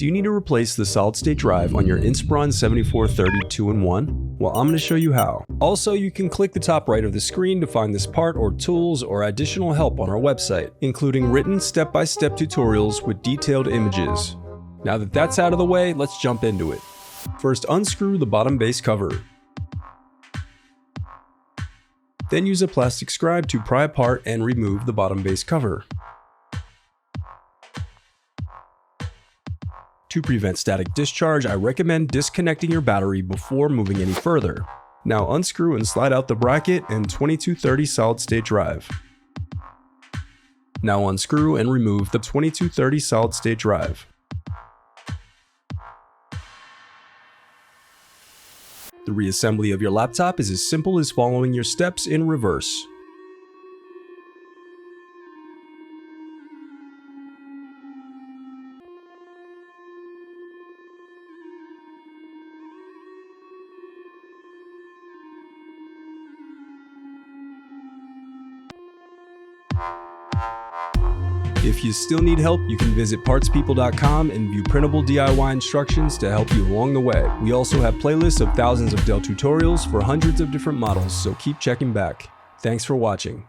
Do you need to replace the solid-state drive on your Inspiron 7430 2-in-1? Well, I'm going to show you how. Also, you can click the top right of the screen to find this part or tools or additional help on our website, including written step-by-step tutorials with detailed images. Now that that's out of the way, let's jump into it. First, unscrew the bottom base cover. Then use a plastic scribe to pry apart and remove the bottom base cover. To prevent static discharge, I recommend disconnecting your battery before moving any further. Now unscrew and slide out the bracket and 2230 solid-state drive. Now unscrew and remove the 2230 solid-state drive. The reassembly of your laptop is as simple as following your steps in reverse. If you still need help, you can visit partspeople.com and view printable DIY instructions to help you along the way. We also have playlists of thousands of Dell tutorials for hundreds of different models, so keep checking back. Thanks for watching.